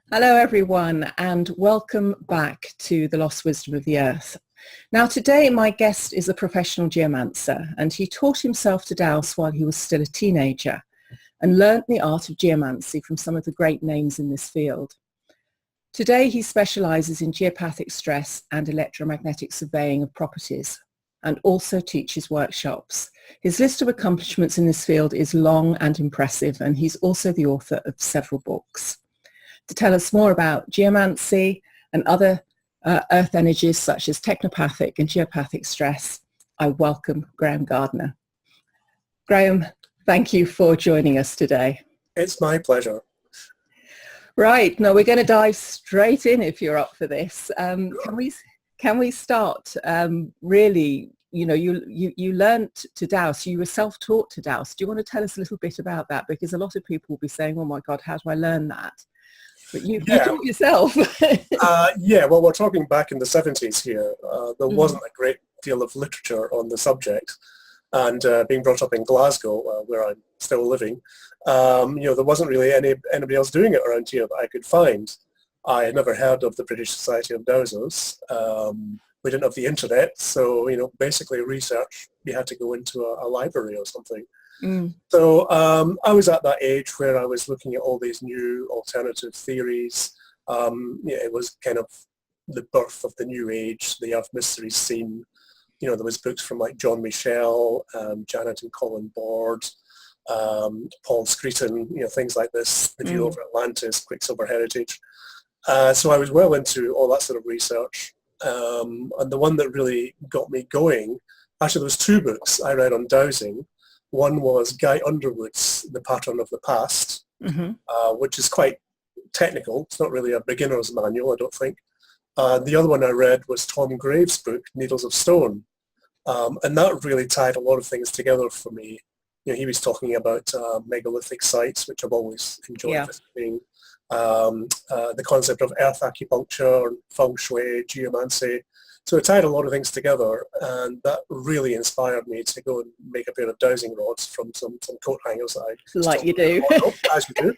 Hello everyone and welcome back to The Lost Wisdom of the Earth. Now today my guest is a professional geomancer and he taught himself to dowse while he was still a teenager and learnt the art of geomancy from some of the great names in this field. Today he specialises in geopathic stress and electromagnetic surveying of properties and also teaches workshops. His list of accomplishments in this field is long and impressive, and he's also the author of several books. To tell us more about geomancy and other earth energies such as technopathic and geopathic stress, I welcome Grahame Gardner. Grahame, thank you for joining us today. It's my pleasure. Right, now we're going to dive straight in if you're up for this. Can we start really, you learned to dowse, you were self-taught to dowse. Do you want to tell us a little bit about that? Because a lot of people will be saying, oh my God, how do I learn that? But you taught yourself. Well, we're talking back in the 70s here. There wasn't a great deal of literature on the subject. And being brought up in Glasgow, where I'm still living, there wasn't really anybody else doing it around here that I could find. I had never heard of the British Society of Dowsers. We didn't have the internet, so, basically research, you had to go into a library or something. So I was at that age where I was looking at all these new alternative theories. It was kind of the birth of the new age, the Earth mystery scene. There was books from like John Michel, Janet and Colin Bord, Paul Screeton, things like this, The View Over Atlantis, Quicksilver Heritage. So I was well into all that sort of research. And the one that really got me going, actually there was two books I read on dowsing. One was Guy Underwood's The Pattern of the Past, which is quite technical. It's not really a beginner's manual, I don't think. The other one I read was Tom Graves' book, Needles of Stone. And that really tied a lot of things together for me. He was talking about megalithic sites, which I've always enjoyed visiting. The concept of earth acupuncture, feng shui, geomancy. So it tied a lot of things together, and that really inspired me to go and make a pair of dowsing rods from some coat hangers that I like you do, as you do.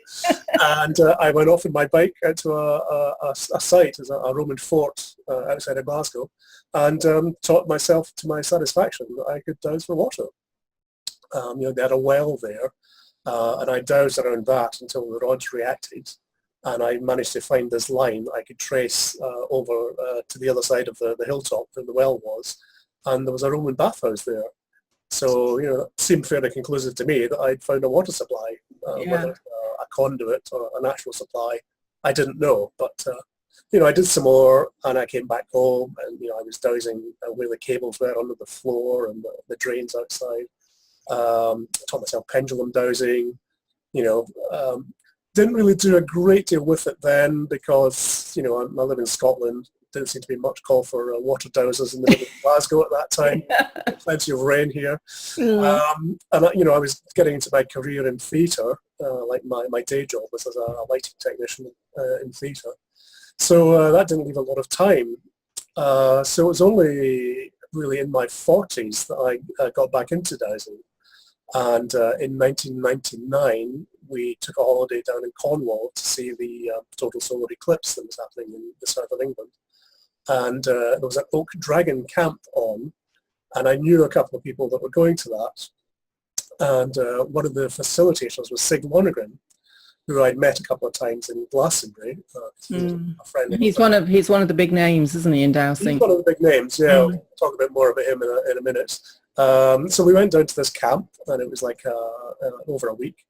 And I went off on my bike out to a site, as a Roman fort outside of Glasgow, and taught myself to my satisfaction that I could dowse for water. They had a well there, and I dowsed around that until the rods reacted. And I managed to find this line I could trace over to the other side of the hilltop where the well was, and there was a Roman bathhouse there. So, it seemed fairly conclusive to me that I'd found a water supply, whether a conduit or an actual supply, I didn't know. But, I did some more, and I came back home, and, I was dowsing where the cables were under the floor and the drains outside. Taught myself pendulum dowsing, didn't really do a great deal with it then because, I live in Scotland. Didn't seem to be much call for water dowsers in the middle of Glasgow at that time. Plenty of rain here. And, I was getting into my career in theatre, like my day job was as a lighting technician in theatre. So that didn't leave a lot of time. So it was only really in my 40s that I got back into dowsing. And in 1999, we took a holiday down in Cornwall to see the total solar eclipse that was happening in the south of England. And there was an Oak Dragon camp on, and I knew a couple of people that were going to that. And one of the facilitators was Sig Lonergan, who I'd met a couple of times in Glastonbury. A friend. He's one of the big names, isn't he, in dowsing? He's one of the big names, yeah. We'll talk a bit more about him in a minute. So we went down to this camp, and it was like over a week.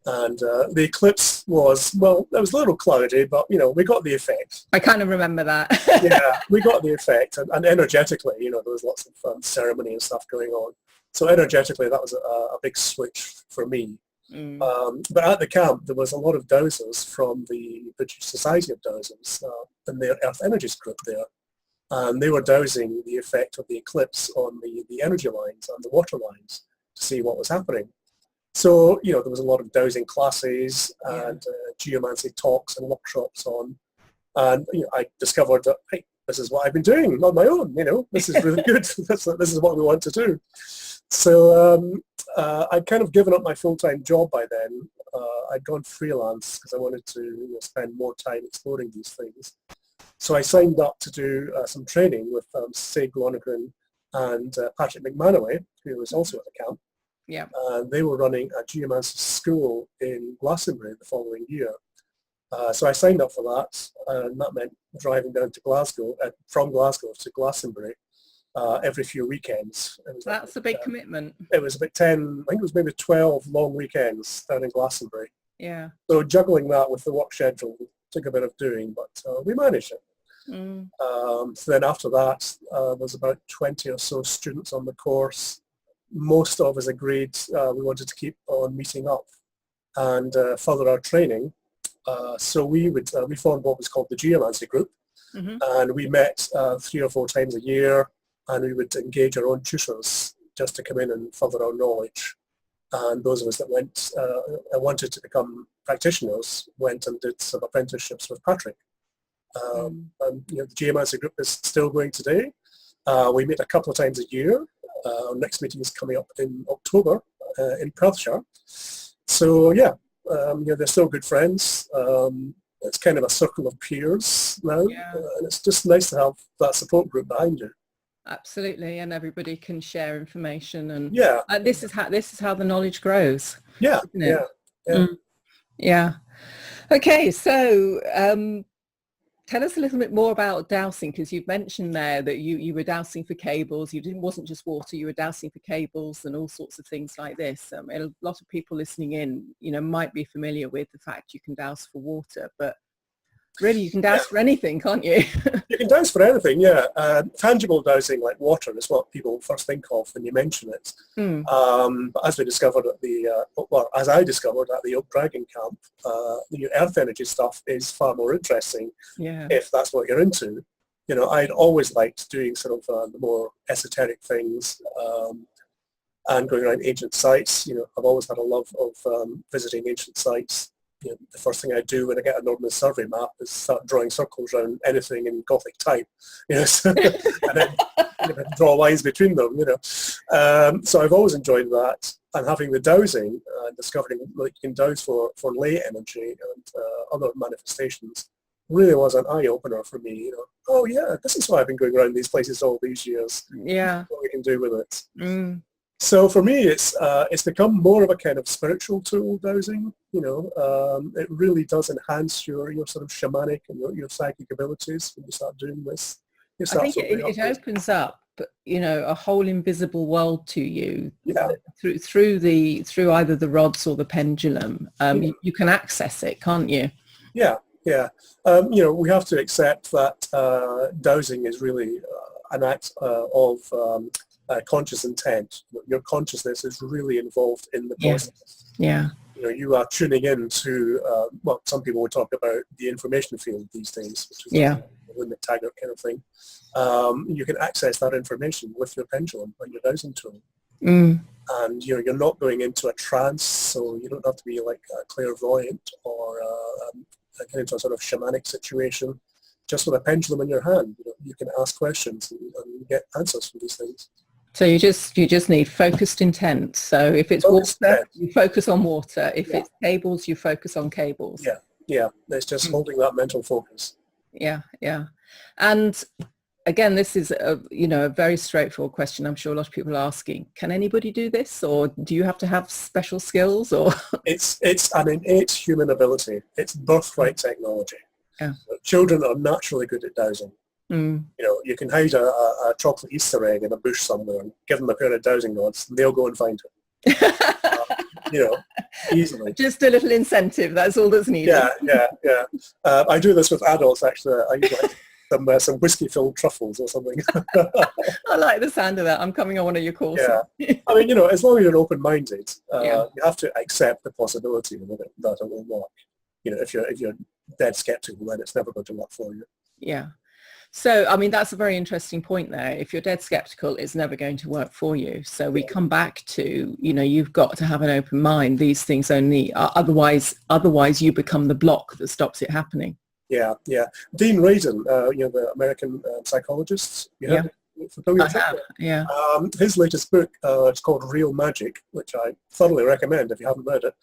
And the eclipse was, well, it was a little cloudy, but, we got the effect. I kind of remember that. Yeah, we got the effect. And energetically, there was lots of ceremony and stuff going on. So energetically, that was a big switch for me. But at the camp, there was a lot of dowsers from the British Society of Dowsers and their Earth Energies group there. And they were dowsing the effect of the eclipse on the energy lines and the water lines to see what was happening. So, there was a lot of dowsing classes and geomancy talks and workshops on. And, I discovered that, hey, this is what I've been doing on my own, this is really good. This is what we want to do. So I'd kind of given up my full-time job by then I'd gone freelance because I wanted to spend more time exploring these things. So I signed up to do some training with Sig Lonergan and Patrick McManaway, who was also at the camp. Yeah. And they were running a geomancy school in Glastonbury the following year. So I signed up for that, and that meant driving down to Glasgow, from Glasgow to Glastonbury every few weekends. That's a big commitment. It was about 10, I think it was maybe 12 long weekends down in Glastonbury. Yeah. So juggling that with the work schedule took a bit of doing, but we managed it. So then after that, there was about 20 or so students on the course. Most of us agreed we wanted to keep on meeting up and further our training. So we formed what was called the Geomancy group, and we met 3 or 4 times a year, and we would engage our own tutors just to come in and further our knowledge. And those of us that went wanted to become practitioners went and did some apprenticeships with Patrick. And the Geomancy group is still going today. We meet a couple of times a year. Our next meeting is coming up in October in Perthshire. So yeah, they're still good friends. It's kind of a circle of peers now, and it's just nice to have that support group behind you. Absolutely, and everybody can share information, and this is how the knowledge grows. Yeah, yeah. Okay, so tell us a little bit more about dowsing, because you've mentioned there that you were dowsing for cables. It wasn't just water, you were dowsing for cables and all sorts of things like this. A lot of people listening in, might be familiar with the fact you can douse for water, but really you can douse for anything, can't you? You can douse for anything, yeah. Tangible dowsing like water is what people first think of when you mention it. But as we discovered as I discovered at the Oak Dragon camp, the earth energy stuff is far more interesting if that's what you're into. I'd always liked doing sort of the more esoteric things and going around ancient sites. I've always had a love of visiting ancient sites. The first thing I do when I get an ordnance survey map is start drawing circles around anything in Gothic type, and then draw lines between them, So I've always enjoyed that, and having the dowsing, discovering you can douse for lay energy and other manifestations really was an eye-opener for me. Oh yeah, this is why I've been going around these places all these years. Yeah. What we can do with it. So for me, it's become more of a kind of spiritual tool, dowsing. It really does enhance your sort of shamanic and your psychic abilities when you start doing this. I think it opens up, a whole invisible world to you through either the rods or the pendulum. You can access it, can't you? Yeah. We have to accept that dowsing is really an act of conscious intent. Your consciousness is really involved in the process. Yeah. You are tuning in to some people would talk about the information field these days, which is a limit Taggart kind of thing. You can access that information with your pendulum or your dowsing tool. And you're not going into a trance, so you don't have to be like a clairvoyant or get into a sort of shamanic situation. Just with a pendulum in your hand, you can ask questions and get answers from these things. So you just need focused intent. So if it's water, you focus on water. If it's cables, you focus on cables. Yeah. It's just holding that mental focus. Yeah. And again, this is a very straightforward question. I'm sure a lot of people are asking, can anybody do this, or do you have to have special skills? Or it's an innate human ability. It's birthright technology. Yeah. Children are naturally good at dowsing. You can hide a chocolate Easter egg in a bush somewhere and give them a pair of dowsing rods and they'll go and find it. Easily. Just a little incentive, that's all that's needed. Yeah. I do this with adults, actually. I use some whiskey-filled truffles or something. I like the sound of that. I'm coming on one of your courses. Yeah. I mean, as long as you're open-minded, you have to accept the possibility that it will work. If you're dead skeptical, then it's never going to work for you. Yeah. So, I mean, that's a very interesting point there. If you're dead skeptical, it's never going to work for you. So we come back to, you've got to have an open mind. These things only, otherwise you become the block that stops it happening. Yeah. Dean Radin, the American psychologist, familiar? Yeah. His latest book, it's called Real Magic, which I thoroughly recommend if you haven't read it.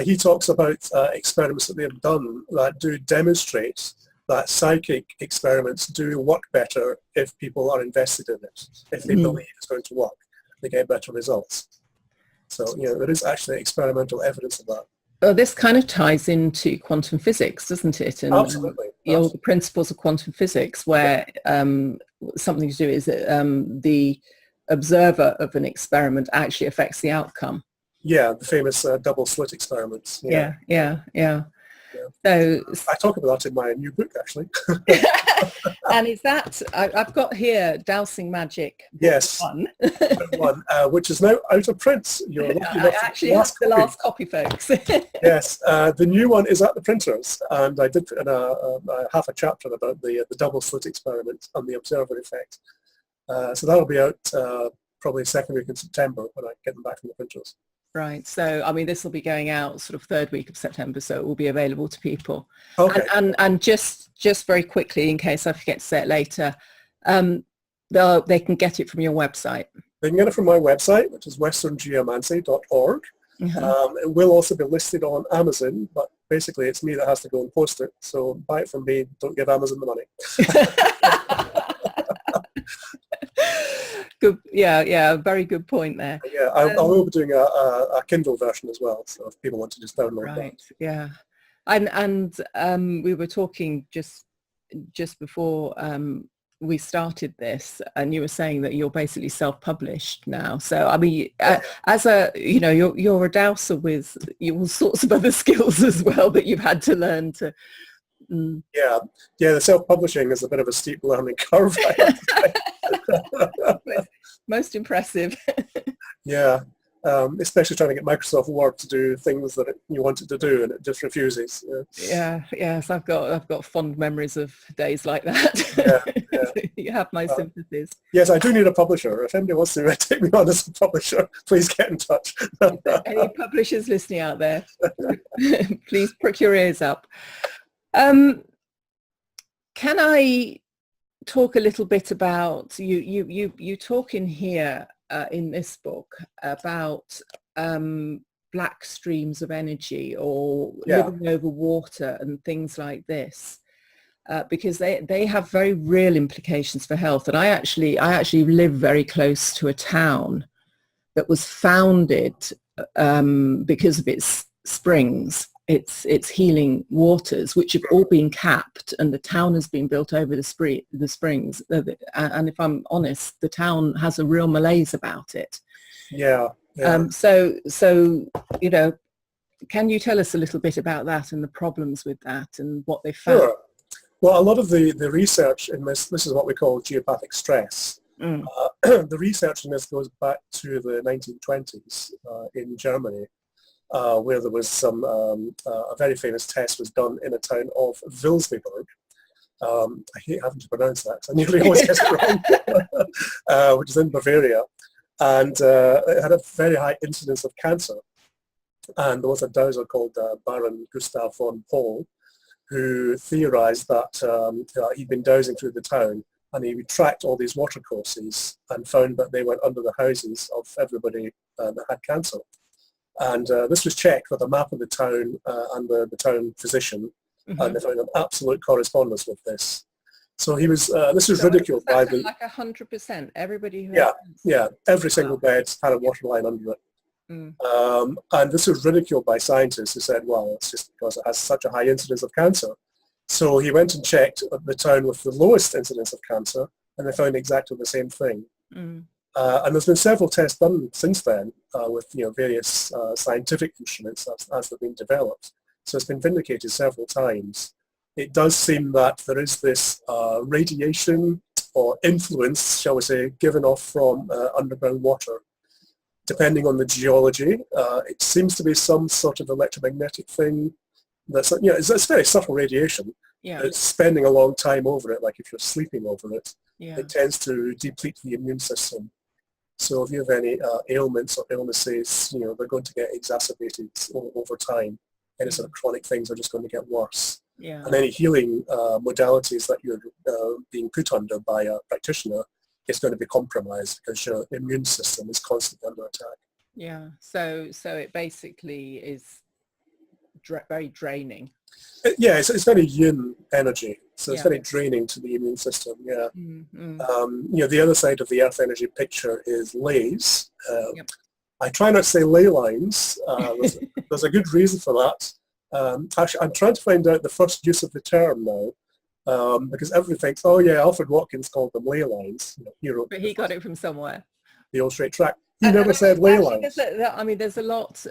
He talks about experiments that they've done that do demonstrate that psychic experiments do work better if people are invested in it. If they believe it's going to work, they get better results. So, there is actually experimental evidence of that. Well, this kind of ties into quantum physics, doesn't it? And Absolutely. The principles of quantum physics, where something to do is that the observer of an experiment actually affects the outcome. Yeah, the famous double slit experiments. Yeah. So I talk about that in my new book, actually. And is that, I've got here Dowsing Magic. Yes, one, which is now out of print. You're lucky enough. I actually have the last copy, folks. Yes, the new one is at the printers, and I did put in half a chapter about the double slit experiment and the observer effect. So that'll be out probably second week in September when I get them back from the printers. Right. So, I mean, this will be going out sort of third week of September, so it will be available to people. Okay. And just very quickly, in case I forget to say it later, they can get it from your website. They can get it from my website, which is westerngeomancy.org. It will also be listed on Amazon, but basically it's me that has to go and post it. So buy it from me, don't give Amazon the money. Good. Yeah, very good point there. Yeah, I will be doing a Kindle version as well, so if people want to just download that. Right, yeah. And we were talking just before we started this, and you were saying that you're basically self-published now. So, I mean, as you're a dowser with all sorts of other skills as well that you've had to learn to... Yeah, the self-publishing is a bit of a steep learning curve. Most impressive. Yeah, especially trying to get Microsoft Word to do things that you want it to do, and it just refuses. Yes, I've got fond memories of days like that. Yeah. You have my sympathies. Yes, I do need a publisher. If anybody wants to take me on as a publisher, please get in touch. Any publishers listening out there, please prick your ears up. Can I talk a little bit about you talk in here in this book about black streams of energy or living over water and things like this, because they have very real implications for health. And I actually live very close to a town that was founded because of its springs. It's healing waters, which have all been capped, and the town has been built over the springs. And if I'm honest, the town has a real malaise about it. Yeah. So can you tell us a little bit about that and the problems with that and what they found? Sure. Well, a lot of the research in this is what we call geopathic stress. The research in this goes back to the 1920s in Germany. Where there was some, a very famous test was done in a town of Vilsbiburg. I hate having to pronounce that, because I nearly always get it wrong, which is in Bavaria. And it had a very high incidence of cancer. And there was a dowser called Baron Gustav von Paul, who theorized that he'd been dowsing through the town, and he tracked all these watercourses and found that they went under the houses of everybody that had cancer. And this was checked with a map of the town and the town physician, and they found an absolute correspondence with this. So he was, this was ridiculed by the... Like 100%, everybody who... Yeah, every single bed had a water line under it. And this was ridiculed by scientists who said, well, it's just because it has such a high incidence of cancer. So he went and checked the town with the lowest incidence of cancer, and they found exactly the same thing. And there's been several tests done since then with various scientific instruments as they've been developed. So it's been vindicated several times. It does seem that there is this radiation or influence, shall we say, given off from underground water. Depending on the geology, it seems to be some sort of electromagnetic thing. That's it's very subtle radiation. It's spending a long time over it, like if you're sleeping over it. It tends to deplete the immune system. So if you have any ailments or illnesses, they're going to get exacerbated over time. Any sort of chronic things are just going to get worse. And any healing modalities that you're being put under by a practitioner it's going to be compromised because your immune system is constantly under attack. Yeah. So it basically is very draining. Yeah, it's very yin energy, so it's Yeah. very draining to the immune system. Yeah. Mm-hmm. The other side of the Earth energy picture is lays. Yep. I try not to say ley lines. There's a good reason for that. Actually, I'm trying to find out the first use of the term now, because everyone thinks, oh yeah, Alfred Watkins called them ley lines. But he got it from somewhere. The old straight track. He never said ley lines. There's a lot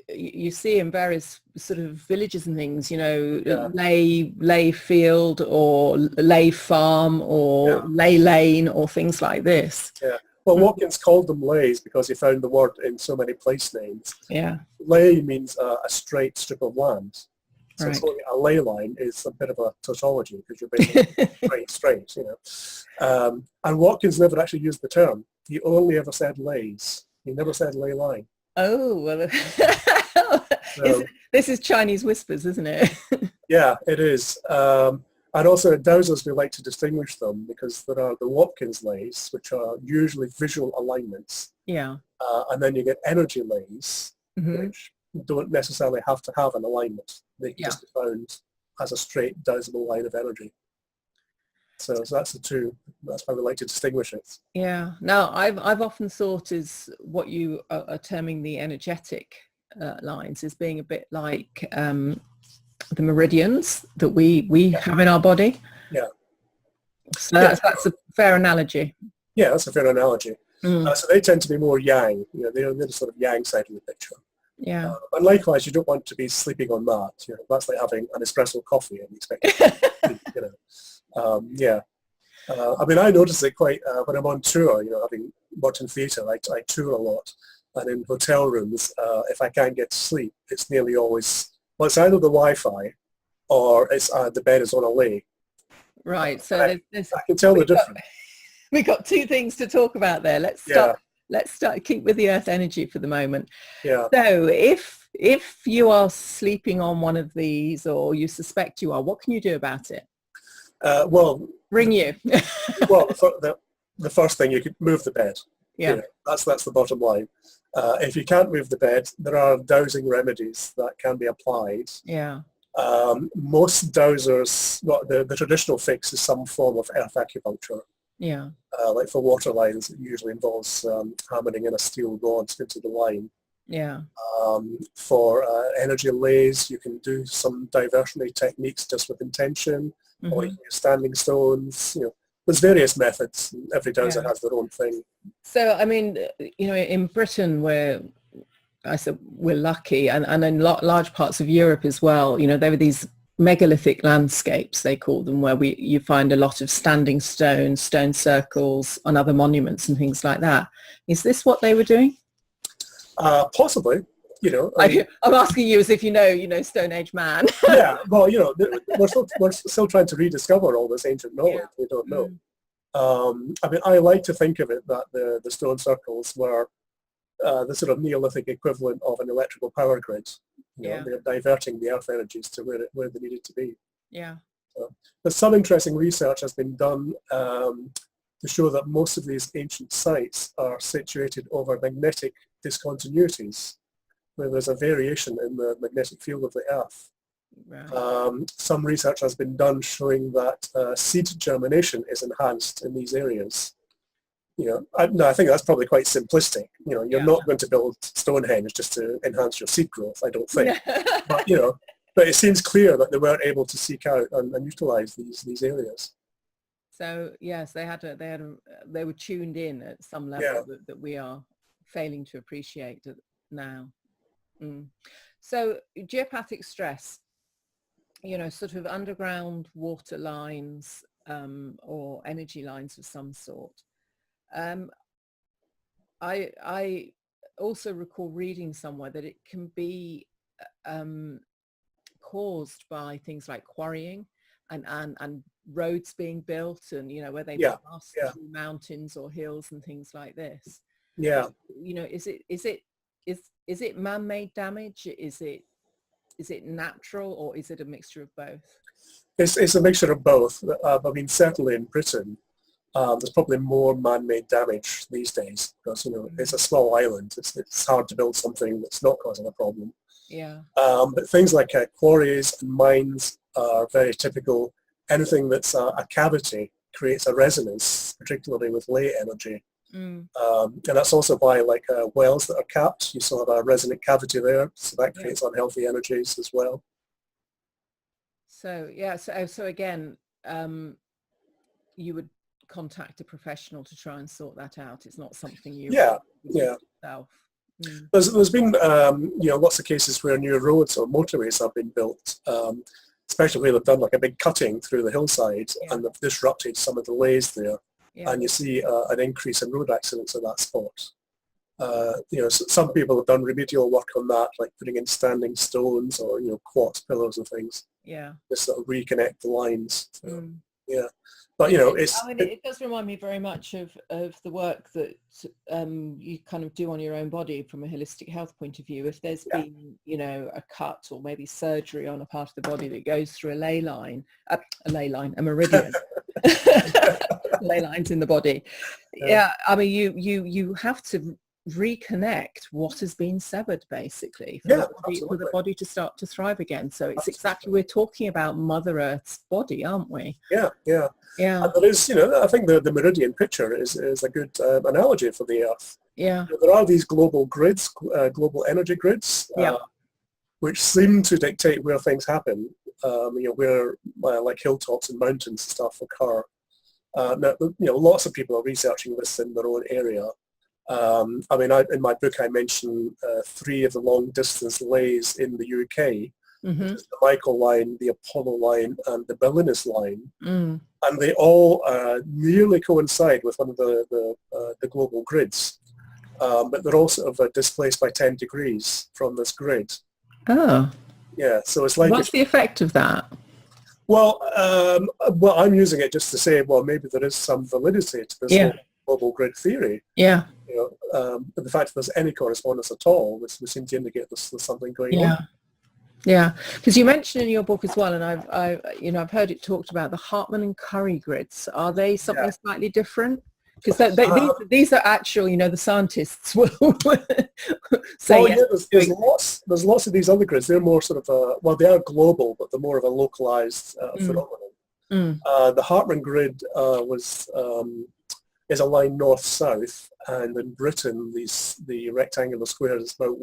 you see in various sort of villages and things, lay field or lay farm or lay lane or things like this. Yeah. Well, Watkins called them lays because he found the word in so many place names. Yeah. Lay means a straight strip of land. So Right. a ley line is a bit of a tautology because you're basically straight. And Watkins never actually used the term. He only ever said lays. He never said ley line. Oh, well, this is Chinese whispers, isn't it? Yeah, it is. And also at dowsers, we like to distinguish them because there are the Watkins lays, which are usually visual alignments. Yeah. And then you get energy lays, which don't necessarily have to have an alignment. They can just be found as a straight dowsable line of energy. So that's the two. That's why we like to distinguish it. Yeah. Now, I've often thought is what you are terming the energetic lines as being a bit like the meridians that we have in our body. Yeah. So that's a fair analogy. Yeah, that's a fair analogy. So they tend to be more yang. They're the sort of yang side of the picture. Yeah. And likewise, you don't want to be sleeping on that. That's like having an espresso coffee and expecting I mean, I notice it quite when I'm on tour. Having worked in theatre, I tour a lot, and in hotel rooms, if I can't get to sleep, it's nearly always it's either the Wi-Fi or it's the bed is on a lay. Right. So I can tell the difference. We got two things to talk about there. Let's start. Keep with the earth energy for the moment. Yeah. So if you are sleeping on one of these, or you suspect you are, what can you do about it? Ring you. The first thing, you could move the bed. Yeah. That's the bottom line. If you can't move the bed, there are dowsing remedies that can be applied. Yeah. Most dowsers, the traditional fix is some form of earth acupuncture. Yeah. Like for water lines, it usually involves hammering in a steel rod into the line. Yeah. For energy lays, you can do some diversionary techniques just with intention, or you can use standing stones. There's various methods. Every dowser has their own thing. So, I mean, in Britain, we're lucky, and in large parts of Europe as well, there were these megalithic landscapes, they call them, where you find a lot of standing stones, stone circles on other monuments and things like that. Is this what they were doing? Possibly. I'm asking you as if Stone Age man. Yeah, well, we're still trying to rediscover all this ancient knowledge. Yeah. We don't know. I mean, I like to think of it that the stone circles were the sort of Neolithic equivalent of an electrical power grid. They're diverting the earth energies to where they needed to be. Yeah. But some interesting research has been done to show that most of these ancient sites are situated over magnetic discontinuities, where there's a variation in the magnetic field of the earth. Right. Some research has been done showing that seed germination is enhanced in these areas. I think that's probably quite simplistic. You're not going to build Stonehenge just to enhance your seed growth, I don't think. But it seems clear that they were able to seek out and utilize these areas. So yes, they were tuned in at some level that we are failing to appreciate now. So geopathic stress, sort of underground water lines or energy lines of some sort. I also recall reading somewhere that it can be caused by things like quarrying and roads being built, and where they pass through mountains or hills and things like this. Yeah. Is it man-made damage? Is it natural, or is it a mixture of both? It's a mixture of both. I mean, certainly in Britain, there's probably more man-made damage these days because, it's a small island. It's hard to build something that's not causing a problem. Yeah. But things like quarries and mines are very typical. Anything that's a cavity creates a resonance, particularly with lay energy. And that's also why, like wells that are capped, you still have a resonant cavity there, so that creates unhealthy energies as well. So yeah, so again, you would contact a professional to try and sort that out. It's not something you Yeah. yourself. There's been lots of cases where new roads or motorways have been built, especially where they've done like a big cutting through the hillside and they've disrupted some of the lays there, and you see an increase in road accidents at that spot. Some people have done remedial work on that, like putting in standing stones or quartz pillars and things. Yeah. Just sort of reconnect the lines. So, yeah. But it does remind me very much of the work that you kind of do on your own body from a holistic health point of view. If there's been a cut or maybe surgery on a part of the body that goes through a meridian, ley lines in the body. I mean you have to reconnect what has been severed, basically, for the body to start to thrive again. So it's exactly, we're talking about Mother Earth's body, aren't we? Yeah. And there is, I think the meridian picture is a good analogy for the Earth. Yeah. There are these global grids, global energy grids, which seem to dictate where things happen, where like hilltops and mountains and stuff occur. Now, lots of people are researching this in their own area. In my book I mention 3 of the long distance lays in the UK, the Michael line, the Apollo line, and the Berlinus line, and they all nearly coincide with one of the global grids, but they're all sort of displaced by 10 degrees from this grid. Oh. Yeah, so it's like... What's the effect of that? Well, I'm using it just to say, well, maybe there is some validity to this whole global grid theory. Yeah. But the fact that there's any correspondence at all, which would seem to indicate there's something going on. Yeah, because you mentioned in your book as well, and I've heard it talked about the Hartman and Curry grids. Are they something slightly different? Because these are actual, the scientists will say. There's lots of these other grids. They're more sort of they are global, but they're more of a localized phenomenon. The Hartman grid is a line north-south, and in Britain, the rectangular square is about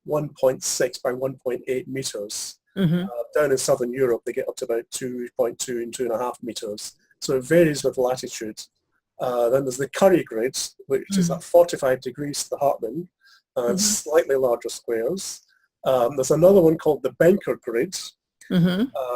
1.6 by 1.8 meters. Down in southern Europe, they get up to about 2.2 and 2.5 meters. So it varies with latitude. Then there's the Curry grid, which is at 45 degrees to the Hartman, and slightly larger squares. There's another one called the Benker grid,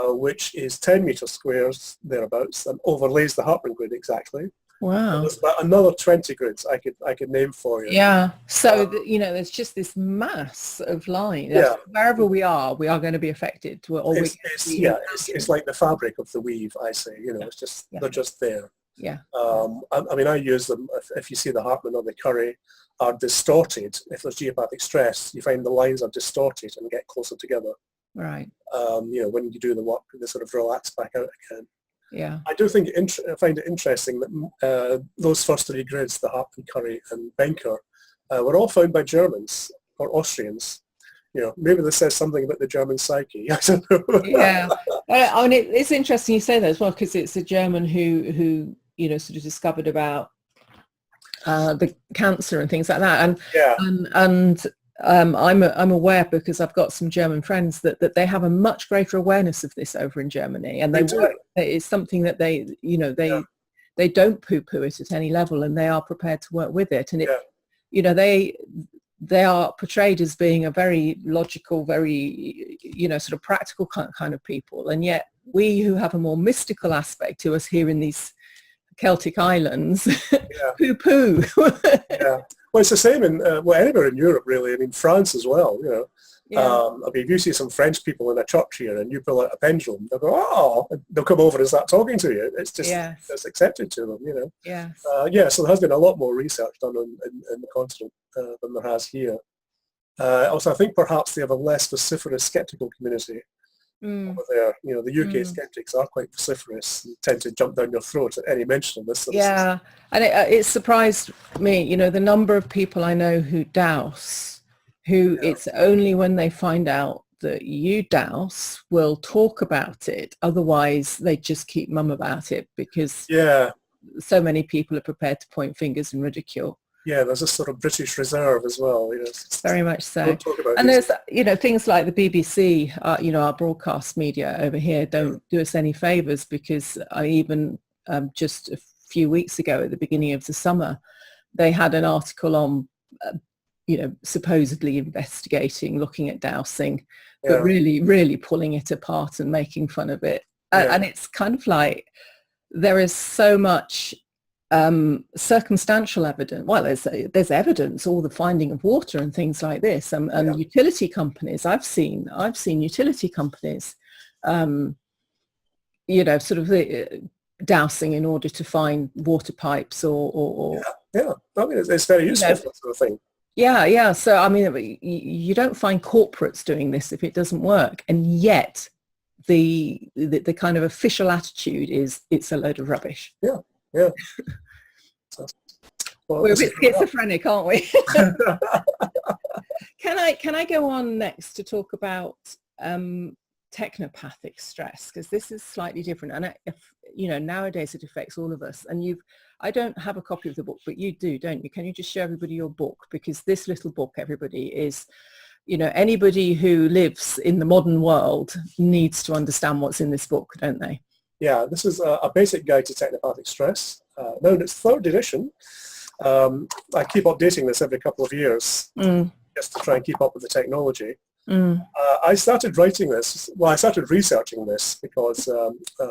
which is 10 meter squares thereabouts, and overlays the Hartman grid exactly. Wow. And there's about another 20 grids I could name for you. Yeah. So there's just this mass of line. Wherever we are going to be affected. It's like the fabric of the weave, I say. It's just they're just there. Yeah. I use them. If you see the Hartman or the Curry are distorted, if there's geopathic stress, you find the lines are distorted and get closer together. Right. When you do the work, they sort of relax back out again. Yeah. I do find it interesting that those first 3 grids, the Hartman, Curry, and Benker, were all found by Germans or Austrians. Maybe this says something about the German psyche. I don't know. Yeah. It's interesting you say that as well, because it's a German who sort of discovered about the cancer and things like that. And I'm aware, because I've got some German friends, that they have a much greater awareness of this over in Germany, and it's something that they don't poo-poo it at any level, and they are prepared to work with it. And they are portrayed as being a very logical, very sort of practical kind of people, and yet we who have a more mystical aspect to us here in these Celtic islands poo-poo. Well, it's the same in anywhere in Europe, really. I mean, France as well. If you see some French people in a church here and you pull out a pendulum, they'll go, "Oh!" They'll come over and start talking to you. It's just it's accepted to them, So there has been a lot more research done in the continent than there has here. Also, I think perhaps they have a less vociferous skeptical community. Mm. over there. You know, the UK Mm. skeptics are quite vociferous and tend to jump down your throat at any mention of this sort of stuff. Yeah, and it surprised me, you know, the number of people I know who douse, who Yeah. it's only when they find out that you douse will talk about it. Otherwise, they just keep mum about it because Yeah. so many people are prepared to point fingers and ridicule. Yeah, there's this sort of British reserve as well. You know, Very much so. don't talk about And these. there's, you know, things like the BBC, you know, our broadcast media over here don't do us any favours, because I even just a few weeks ago at the beginning of the summer, they had an article on, you know, supposedly investigating, looking at dowsing, but Yeah. really, really pulling it apart and making fun of it. Yeah. And it's kind of like there is so much circumstantial evidence. Well, there's evidence, all the finding of water and things like this, and utility companies. I've seen utility companies, you know, sort of dowsing in order to find water pipes or yeah. I mean, it's very useful, you know, for that sort of thing. Yeah. So I mean, you don't find corporates doing this if it doesn't work, and yet the kind of official attitude is it's a load of rubbish. Yeah. Well, We're a bit schizophrenic, aren't we? Can I go on next to talk about technopathic stress, because this is slightly different, and you know, nowadays it affects all of us. And I don't have a copy of the book, but you do, don't you? Can you just show everybody your book? Because this little book, everybody, is, you know, anybody who lives in the modern world needs to understand what's in this book, don't they? Yeah, this is a basic guide to technopathic stress. Now in its third edition. I keep updating this every couple of years just to try and keep up with the technology. I started writing this, I started researching this because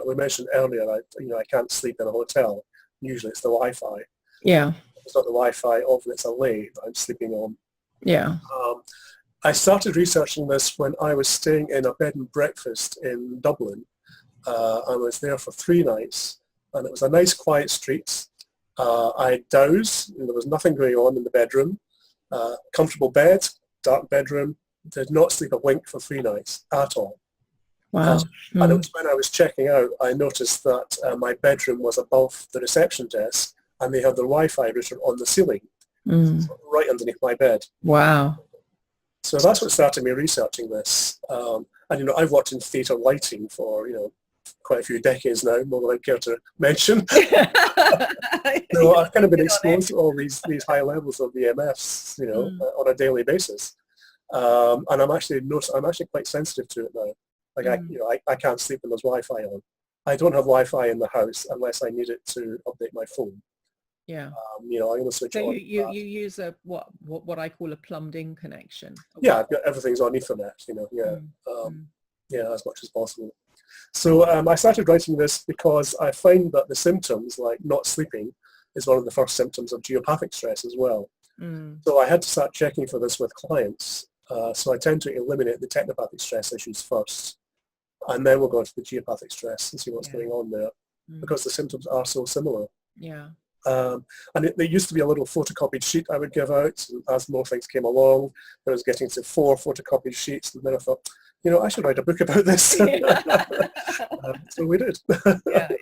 we mentioned earlier, I can't sleep in a hotel. Usually it's the Wi-Fi. Yeah. It's not the Wi-Fi, often it's a lay that I'm sleeping on. Yeah. I started researching this when I was staying in a bed and breakfast in Dublin. I was there for 3 nights, and it was a nice quiet street. I dowsed, and there was nothing going on in the bedroom. Comfortable bed, dark bedroom, did not sleep a wink for 3 nights at all. Wow. And it was when I was checking out, I noticed that my bedroom was above the reception desk, and they had their Wi-Fi router on the ceiling, right underneath my bed. Wow. So that's what started me researching this. And, you know, I've worked in theatre lighting for, you know, quite a few decades now, more than I care to mention. So I've kind of been exposed to all these high levels of EMFs, you know, on a daily basis. And I'm actually quite sensitive to it now. Like I can't sleep when there's Wi-Fi on. I don't have Wi-Fi in the house unless I need it to update my phone. Yeah. You know, I'm going to switch so on. you use a what I call a plumbed-in connection. Yeah, I've got everything's on Ethernet. You know, yeah, as much as possible. So I started writing this because I find that the symptoms, like not sleeping, is one of the first symptoms of geopathic stress as well. So I had to start checking for this with clients. So I tend to eliminate the technopathic stress issues first, and then we'll go into the geopathic stress and see what's going on there, because the symptoms are so similar. Yeah. And there used to be a little photocopied sheet I would give out. As more things came along, I was getting to 4 photocopied sheets, and then I thought, you know, I should write a book about this. So we did.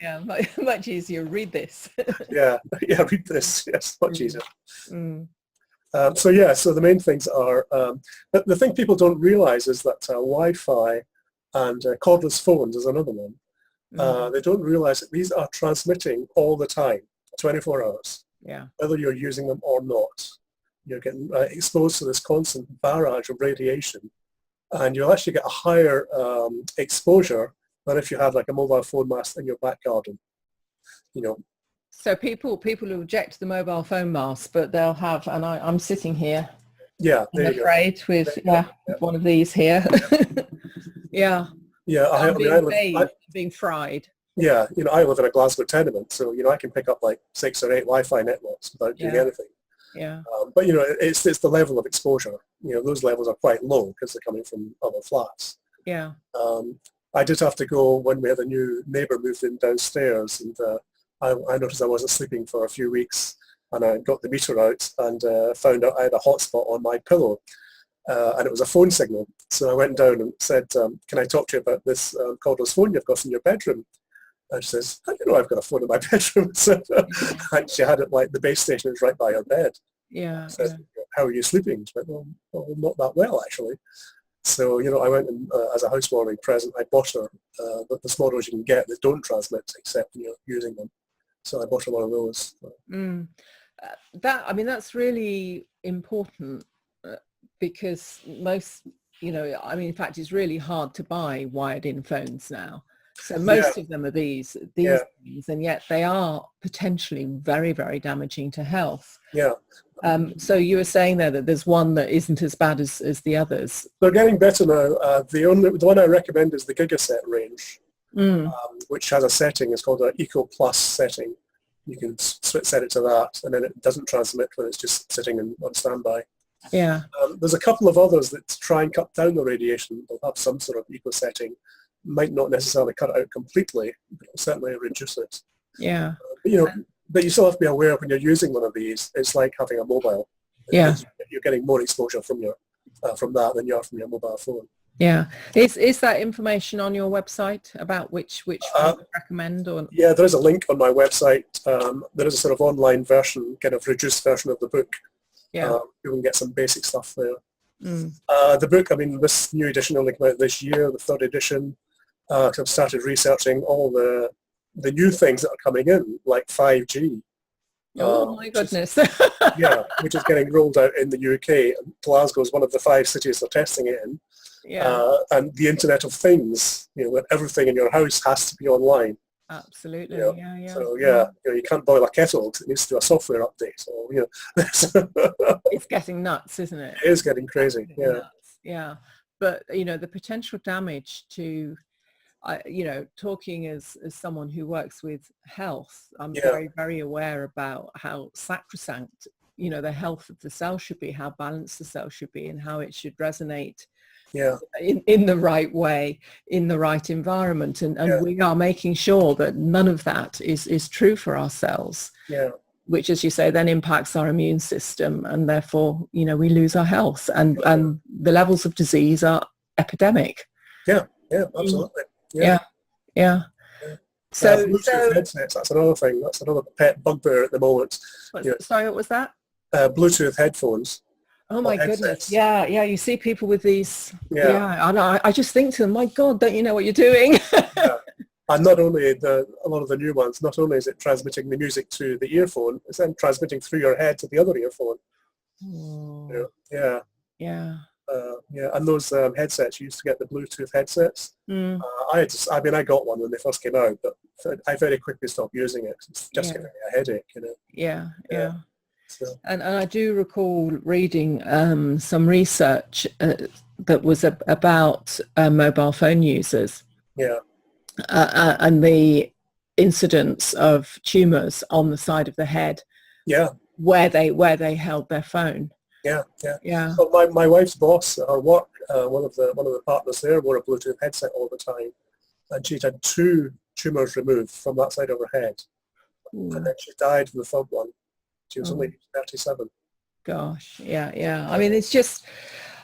Yeah, much easier. Read this. yeah, read this. Yes, much easier. So the main things are, but the thing people don't realize is that Wi-Fi and cordless phones is another one. They don't realize that these are transmitting all the time, 24 hours. Yeah. Whether you're using them or not, you're getting exposed to this constant barrage of radiation, and you'll actually get a higher exposure than if you had like a mobile phone mast in your back garden. You know. So people who reject the mobile phone mast, but they'll have, and I'm sitting here. Yeah, I'm afraid with one of these here. Yeah. Yeah, I live being fried. Yeah, you know, I live in a Glasgow tenement, so you know I can pick up like 6 or 8 Wi-Fi networks without doing anything. Yeah. But you know, it's the level of exposure. You know, those levels are quite low because they're coming from other flats. Yeah. I did have to go when we had a new neighbour moved in downstairs, and I noticed I wasn't sleeping for a few weeks, and I got the meter out and found out I had a hotspot on my pillow. and it was a phone signal. So I went down and said, can I talk to you about this cordless phone you've got in your bedroom? And she says, how do you know I've got a phone in my bedroom? So, and she had it like the base station is right by her bed. Yeah. I said, how are you sleeping? She went, well, not that well, actually. So, I went and, as a housewarming present, I bought her the small ones you can get that don't transmit except when you're using them. So I bought her one of those. That's really important because most, in fact, it's really hard to buy wired-in phones now. So most of them are these things, and yet they are potentially very, very damaging to health. Yeah. So you were saying there that there's one that isn't as bad as the others. They're getting better now. The one I recommend is the Gigaset range, which has a setting. It's called an Eco Plus setting. You can set it to that, and then it doesn't transmit when it's just sitting on standby. Yeah. There's a couple of others that try and cut down the radiation. They'll have some sort of eco setting. Might not necessarily cut it out completely, but it'll certainly reduce it. Yeah. But you still have to be aware when you're using one of these, it's like having a mobile. Yeah. You're getting more exposure from that than you are from your mobile phone. Yeah. Is that information on your website about which you would recommend? Or? Yeah, there is a link on my website. There is a sort of online version, kind of reduced version of the book. Yeah. You can get some basic stuff there. The book, this new edition only came out this year, the third edition. I've started researching all the new things that are coming in, like 5G. Oh my goodness. Which is getting rolled out in the UK. Glasgow is one of the 5 cities they're testing it in. Yeah. And the Internet of Things, that everything in your house has to be online. Absolutely. So you can't boil a kettle because it needs to do a software update. So it's getting nuts, isn't it? It is getting crazy. Yeah. But the potential damage to talking as someone who works with health, I'm very, very aware about how sacrosanct, the health of the cell should be, how balanced the cell should be, and how it should resonate in the right way, in the right environment. And we are making sure that none of that is true for our cells. Yeah. Which, as you say, then impacts our immune system, and therefore, we lose our health, and the levels of disease are epidemic. Yeah, absolutely. Yeah. So Bluetooth headsets, that's another thing. That's another pet bugbear at the moment. Sorry, what was that? Bluetooth headphones. Oh my goodness. Yeah. You see people with these. I just think to them, my God, don't you know what you're doing? And not only a lot of the new ones, not only is it transmitting the music to the earphone, it's then transmitting through your head to the other earphone. And those headsets, you used to get the Bluetooth headsets. I got one when they first came out, but I very quickly stopped using it. It's just giving me a headache, Yeah. So. And I do recall reading some research that was about mobile phone users. And the incidence of tumours on the side of the head. Where they held their phone. Yeah. Well, my wife's boss at her work, one of the partners there, wore a Bluetooth headset all the time, and she'd had 2 tumours removed from that side of her head, and then she died from the third one. She was only 37. Gosh, yeah. It's just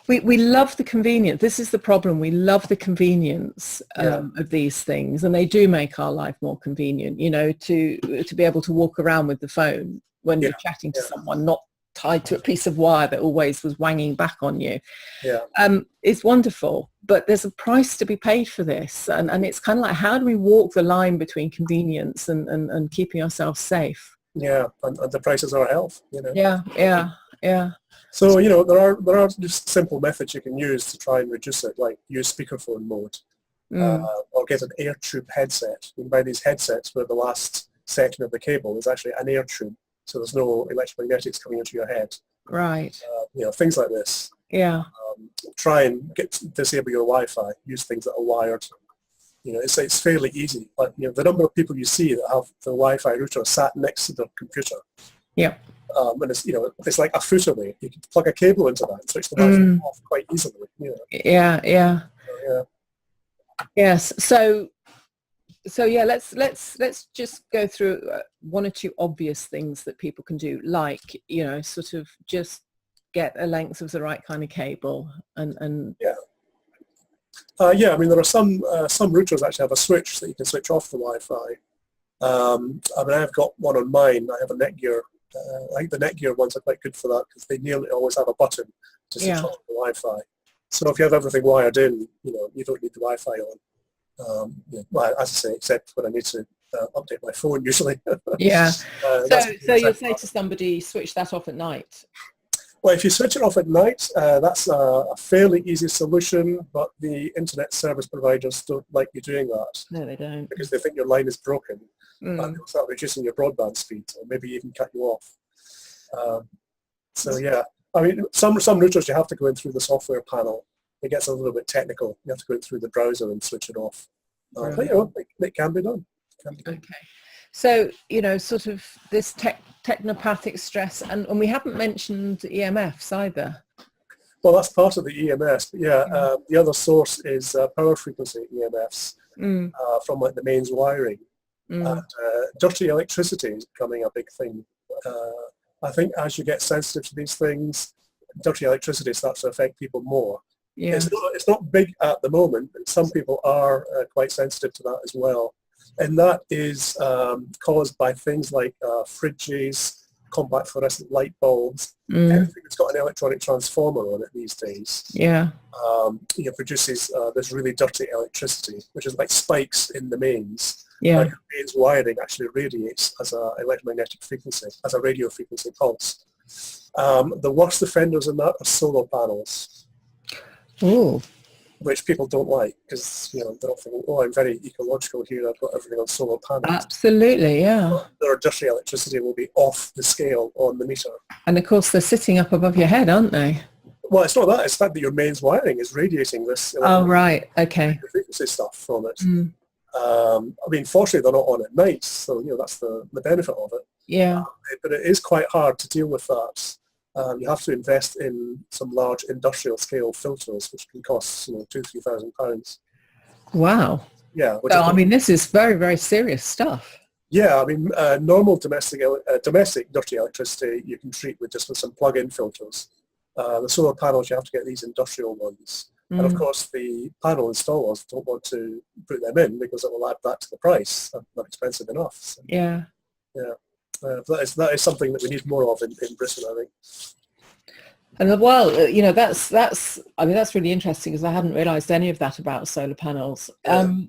we love the convenience. This is the problem. We love the convenience of these things, and they do make our life more convenient. To be able to walk around with the phone when you're chatting to someone, not tied to a piece of wire that always was wanging back on you. It's wonderful, but there's a price to be paid for this, and it's kind of like, how do we walk the line between convenience and keeping ourselves safe? And the prices are health. Yeah. So there are just simple methods you can use to try and reduce it, like use speakerphone mode, or get an air tube headset. You can buy these headsets where the last section of the cable is actually an air tube. So there's no electromagnetics coming into your head. Right. Things like this. Yeah. Try and disable your Wi-Fi. Use things that are wired. It's fairly easy. But the number of people you see that have the Wi-Fi router sat next to the computer. Yeah. And it's like a foot away. You can plug a cable into that and switch the Wi-Fi off quite easily. Yeah. Yes. So let's just go through one or two obvious things that people can do, like sort of just get a length of the right kind of cable and Yeah. Yeah, I mean, there are some routers actually have a switch that you can switch off the Wi-Fi. I mean, I've got one on mine. I have a Netgear. I think the Netgear ones are quite good for that because they nearly always have a button to switch off the Wi-Fi. So if you have everything wired in, you don't need the Wi-Fi on. Well, as I say, except when I need to update my phone usually. Yeah. So you'll say to somebody, switch that off at night. Well, if you switch it off at night, that's a fairly easy solution, but the internet service providers don't like you doing that. No, they don't. Because they think your line is broken, and they'll start reducing your broadband speed, or maybe even cut you off. So yeah, I mean, some routers you have to go in through the software panel. It gets a little bit technical. You have to go in through the browser and switch it off. But it can be done. Okay. So, sort of this technopathic stress, and we haven't mentioned EMFs either. Well, that's part of the EMS, but yeah, the other source is power frequency EMFs from like the mains wiring. And dirty electricity is becoming a big thing. I think as you get sensitive to these things, dirty electricity starts to affect people more. Yeah. It's not big at the moment, but some people are quite sensitive to that as well. And that is caused by things like fridges, compact fluorescent light bulbs, everything that's got an electronic transformer on it these days. Yeah. It produces this really dirty electricity, which is like spikes in the mains. Yeah. The mains wiring actually radiates as an electromagnetic frequency, as a radio frequency pulse. The worst offenders in that are solar panels. Oh. Which people don't like because they're not thinking, oh, I'm very ecological here, I've got everything on solar panels. Absolutely, yeah. Their dirty electricity will be off the scale on the meter. And of course they're sitting up above your head, aren't they? Well, it's not that, it's the fact that your mains wiring is radiating this okay, frequency stuff from it. I mean, fortunately they're not on at night, so that's the benefit of it. Yeah. But it is quite hard to deal with that. You have to invest in some large industrial scale filters, which can cost £2,000-3,000. Wow. Yeah. So I mean, this is very, very serious stuff. Yeah, I mean, normal domestic dirty electricity you can treat with some plug-in filters. The solar panels, you have to get these industrial ones, and of course the panel installers don't want to put them in because it will add that to the price. They're not expensive enough. So, yeah. Yeah. That is something that we need more of in Britain, I think. And well, that's really interesting because I hadn't realised any of that about solar panels.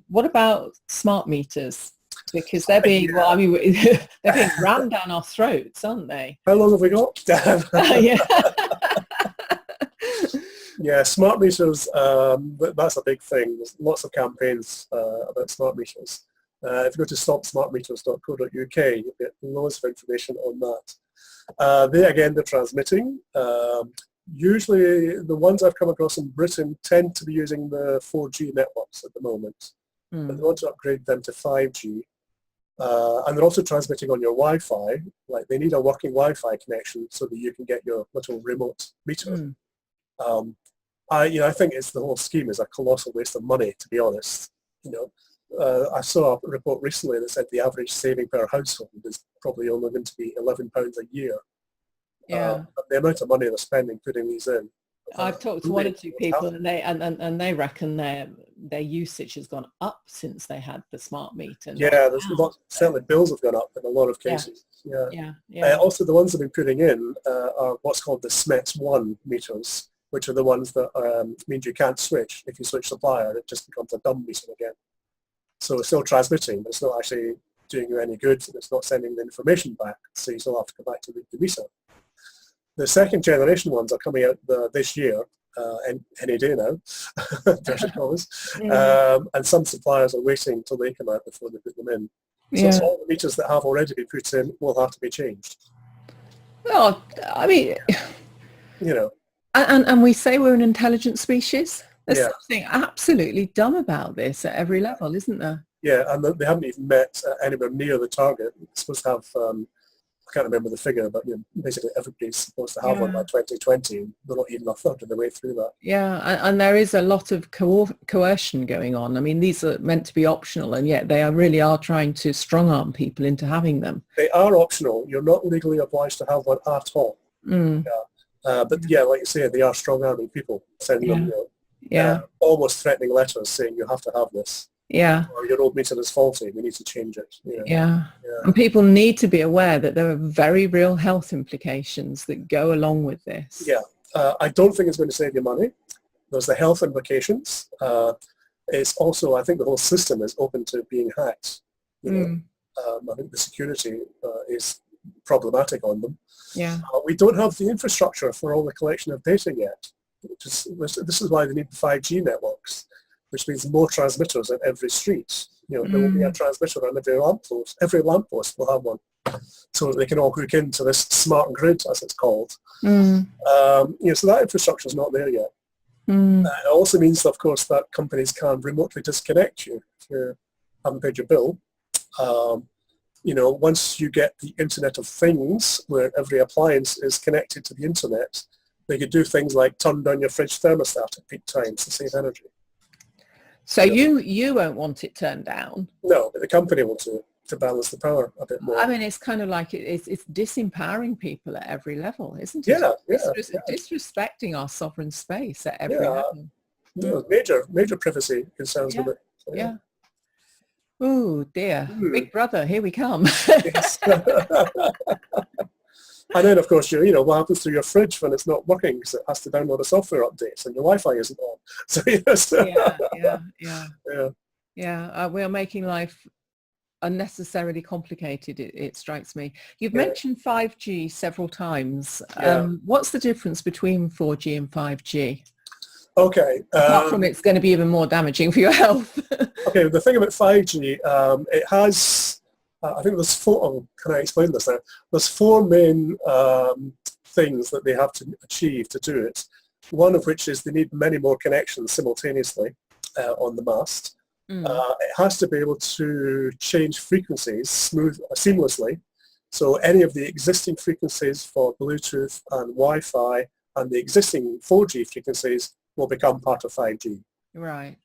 What about smart meters? Because they're being they're being rammed down our throats, aren't they? How long have we got? Yeah. Yeah, smart meters. That's a big thing. There's lots of campaigns about smart meters. If you go to stopsmartmeters.co.uk, you'll get loads of information on that. They're transmitting. Usually the ones I've come across in Britain tend to be using the 4G networks at the moment. But they want to upgrade them to 5G. And they're also transmitting on your Wi-Fi. Like they need a working Wi-Fi connection so that you can get your little remote meter. I think the whole scheme is a colossal waste of money, to be honest. I saw a report recently that said the average saving per household is probably only going to be £11 a year. Yeah. The amount of money they're spending putting these in. I've talked to one or two people, and they reckon their usage has gone up since they had the smart meter. Yeah, certainly bills have gone up in a lot of cases. Yeah. Also, the ones they've been putting in are what's called the SMETS1 meters, which are the ones that means you can't switch. If you switch supplier, it just becomes a dumb meter again. So it's still transmitting, but it's not actually doing you any good. It's not sending the information back, so you still have to go back to the meter. The second generation ones are coming out this year, any day now, and some suppliers are waiting till they come out before they put them in. So all the meters that have already been put in will have to be changed. Well, I mean, and we say we're an intelligent species. There's something absolutely dumb about this at every level, isn't there? Yeah, and they haven't even met anywhere near the target. It's supposed to have, I can't remember the figure, but basically everybody's supposed to have one by 2020. They're not even a third of the way through that. Yeah, and there is a lot of coercion going on. I mean, these are meant to be optional, and yet they really are trying to strong-arm people into having them. They are optional. You're not legally obliged to have one at all. But yeah, like you say, they are strong-arming people, sending them almost threatening letters saying you have to have this. Yeah. Or your old meter is faulty, we need to change it. Yeah. And people need to be aware that there are very real health implications that go along with this. Yeah. I don't think it's going to save you money. There's the health implications. It's also, I think the whole system is open to being hacked. I think the security is problematic on them. Yeah. We don't have the infrastructure for all the collection of data yet. This is why they need the 5G networks, which means more transmitters at every street. There will be a transmitter on every lamppost. Every lamppost will have one, so that they can all hook into this smart grid, as it's called. So that infrastructure is not there yet. It also means, of course, that companies can remotely disconnect you if you haven't paid your bill. Once you get the Internet of Things, where every appliance is connected to the Internet, they could do things like turn down your fridge thermostat at peak times to save energy. So you won't want it turned down? No, but the company will to balance the power a bit more. I mean, it's kind of like it's disempowering people at every level, isn't it? Disrespecting our sovereign space at every level. Major privacy concerns with it. So, Oh dear, Big Brother, here we come. And then, of course, what happens to your fridge when it's not working because it has to download a software update and your Wi-Fi isn't on. So we are making life unnecessarily complicated. It strikes me. You've mentioned 5G several times. What's the difference between 4G and 5G? Okay. Apart from it's going to be even more damaging for your health. Okay, the thing about 5G, it has, I think there's four, can I explain this now? There's four main things that they have to achieve to do it. One of which is they need many more connections simultaneously on the mast. It has to be able to change frequencies seamlessly. So any of the existing frequencies for Bluetooth and Wi-Fi and the existing 4G frequencies will become part of 5G. Right.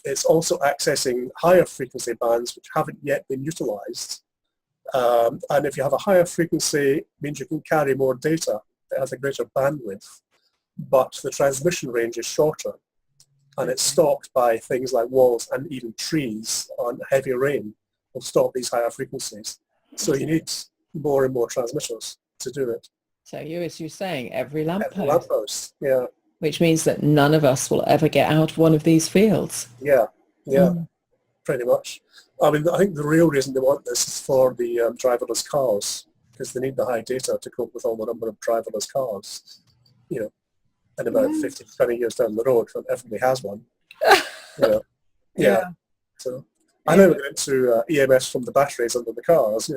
It's also accessing higher frequency bands which haven't yet been utilized. And if you have a higher frequency, it means you can carry more data. It has a greater bandwidth, but the transmission range is shorter. And it's stopped by things like walls and even trees on heavy rain will stop these higher frequencies. So you need more and more transmitters to do it. So you're saying every lamppost? Every lamppost, yeah. Which means that none of us will ever get out of one of these fields. Yeah, pretty much. I mean, I think the real reason they want this is for the driverless cars, because they need the high data to cope with all the number of driverless cars, in about 15, 20 years down the road when everybody has one. So I know we're going into EMS from the batteries under the cars.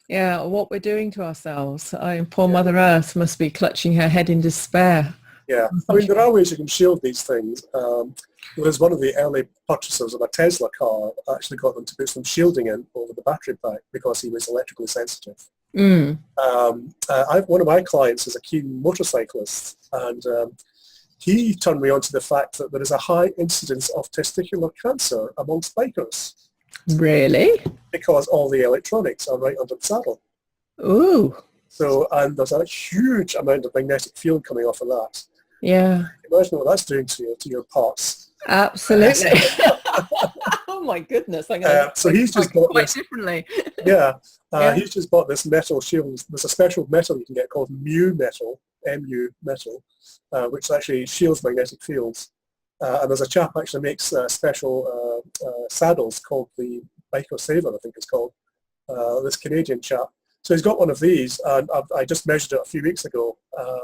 Yeah, what we're doing to ourselves. Poor Mother Earth must be clutching her head in despair. Yeah, I mean, there are ways you can shield these things. There's one of the early purchasers of a Tesla car actually got them to put some shielding in over the battery pack because he was electrically sensitive. One of my clients is a keen motorcyclist, and he turned me on to the fact that there is a high incidence of testicular cancer amongst bikers. Really? Because all the electronics are right under the saddle. Ooh. So, and there's a huge amount of magnetic field coming off of that. Yeah. Imagine what that's doing to your parts. Absolutely. Oh my goodness. I'm so he's just bought quite this differently. He's just bought this metal shield. There's a special metal you can get called Mu metal, Mu metal, which actually shields magnetic fields. And there's a chap actually makes special saddles called the Biker Saver, I think it's called, this Canadian chap. So he's got one of these, and I just measured it a few weeks ago,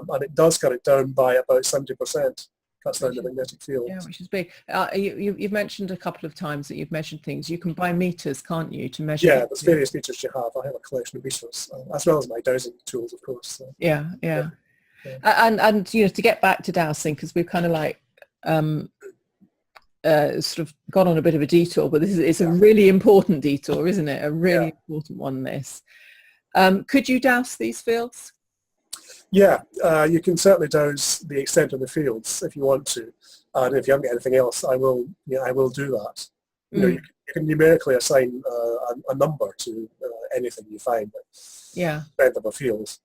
and it does cut it down by about 70%, cuts down the magnetic field. Yeah, which is big. You've mentioned a couple of times that you've measured things. You can buy meters, can't you, to measure? Yeah, there's various meters you have. I have a collection of meters, as well as my dowsing tools, of course. So. Yeah. And to get back to dowsing, because we've kind of like sort of gone on a bit of a detour, but it's a really important detour, isn't it? A really important one, this. Could you douse these fields? Yeah, you can certainly douse the extent of the fields if you want to. And if you haven't got anything else, I will do that. You can numerically assign a number to anything you find. Yeah. strength of a field,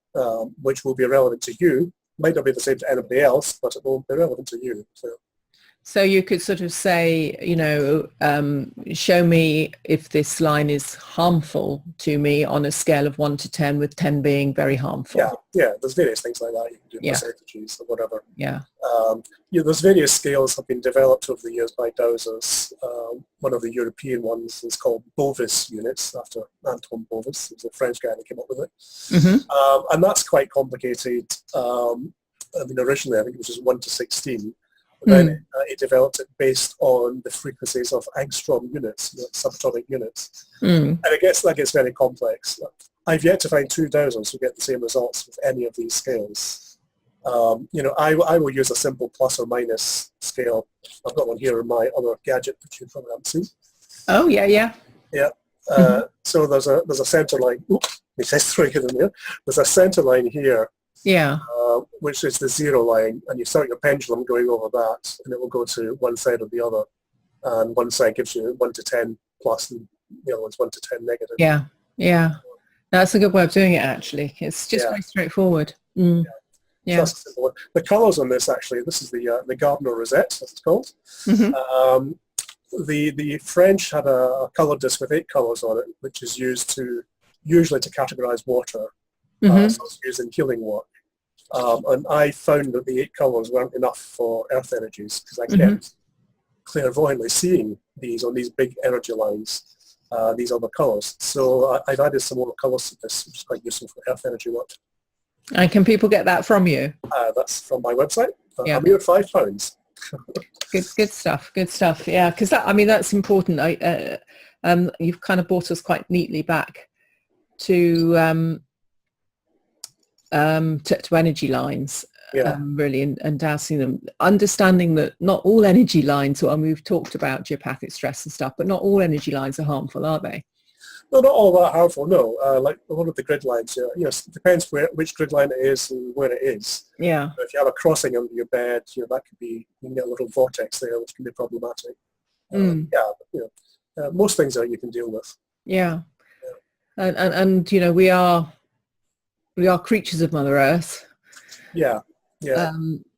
which will be relevant to you. Might not be the same to anybody else, but it will be relevant to you. So you could sort of say, show me if this line is harmful to me on a scale of 1 to 10, with 10 being very harmful. Yeah. There's various things like that. You can do Yeah. percentages or whatever. Yeah. There's various scales have been developed over the years by dowsers. One of the European ones is called Bovis units, after Antoine Bovis. He was a French guy that came up with it. Mm-hmm. And that's quite complicated. Originally I think it was just 1 to 16. Then it developed it based on the frequencies of angstrom units, subatomic units. And that gets very complex. I've yet to find two dowsers who get the same results with any of these scales. I will use a simple plus or minus scale. I've got one here in my other gadget, which you probably haven't seen. Oh, yeah. Yeah. So there's a center line. Oops, my test throwing it in there. There's a center line here. Yeah. Which is the 0 line, and you start your pendulum going over that, and it will go to one side or the other. And one side gives you 1 to 10 plus, and the other one's 1 to 10 negative. Yeah. That's a good way of doing it, actually. It's just very straightforward. Yeah. So that's a simple one. The colours on this, actually, this is the Gardner rosette, as it's called. Mm-hmm. The French had a colour disc with 8 colours on it, which is used usually to categorise water. So it's used in healing work. And I found that the 8 colours weren't enough for earth energies, because I kept clairvoyantly seeing these on these big energy lines, these other colours. So I've added some more colours to this, which is quite useful for earth energy work. And can people get that from you? That's from my website. A mere £5. Good stuff. Yeah, because that's important. You've kind of brought us quite neatly back to energy lines, really, and dowsing them, understanding that not all energy lines, we've talked about geopathic stress and stuff, but not all energy lines are harmful, are they? No, not all that harmful, no. Like a lot of the grid lines, it depends which grid line it is and where it is. Yeah. If you have a crossing under your bed, that could be, you can get a little vortex there, which can be problematic. Most things that you can deal with. Yeah. And we are creatures of Mother Earth. Yeah.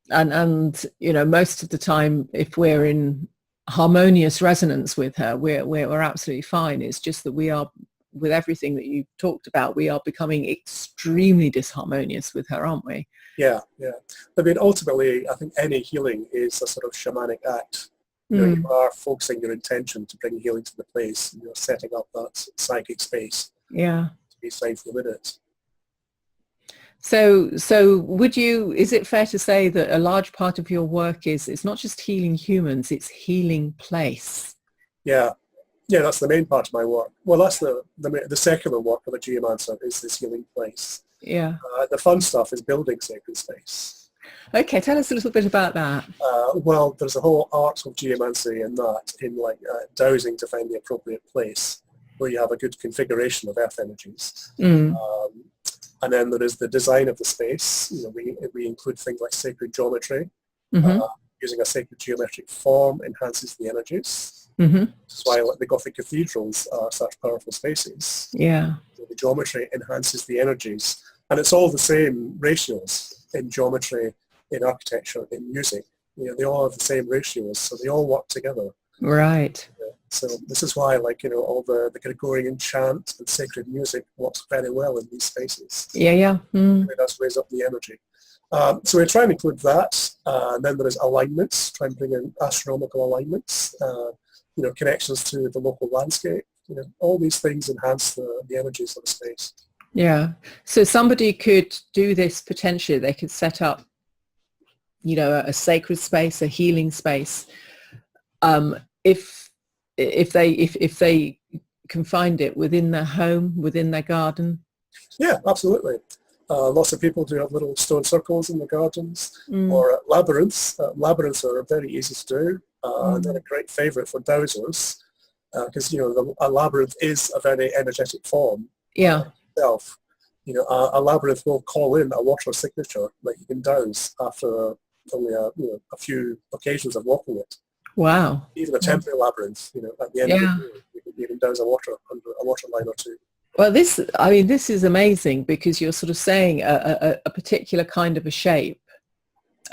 And most of the time, if we're in harmonious resonance with her, we're absolutely fine. It's just that we are, with everything that you talked about, we are becoming extremely disharmonious with her, aren't we? Yeah. I mean, ultimately, I think any healing is a sort of shamanic act. You are focusing your intention to bring healing to the place, and you're setting up that psychic space. Yeah. To be safe with it. So is it fair to say that a large part of your work it's not just healing humans, it's healing place? Yeah, that's the main part of my work. Well, that's the secular work of a geomancer, is this healing place. Yeah. The fun stuff is building sacred space. Okay, tell us a little bit about that. Well, there's a whole art of geomancy in dowsing to find the appropriate place where you have a good configuration of earth energies. And then there is the design of the space. We include things like sacred geometry. Using a sacred geometric form enhances the energies. Which is why the Gothic cathedrals are such powerful spaces. Yeah. The geometry enhances the energies. And it's all the same ratios in geometry, in architecture, in music. They all have the same ratios, so they all work together. Right. So this is why, all the Gregorian chant and sacred music works very well in these spaces. Yeah. It does raise up the energy. So we try and include that. And then there is alignments, try and bring in astronomical alignments, connections to the local landscape. All these things enhance the energies of the space. Yeah. So somebody could do this potentially. They could set up, a sacred space, a healing space, if they can find it within their home, within their garden. Yeah, absolutely. Lots of people do have little stone circles in the gardens or labyrinths. Labyrinths are very easy to do. They're a great favourite for dowsers because, a labyrinth is a very energetic form. Yeah. Itself. A labyrinth will call in a water signature that you can douse after only a few occasions of walking it. Wow. Even a temporary labyrinth, at the end of the day, you can douse a water line or two. Well, this is amazing, because you're sort of saying a particular kind of a shape,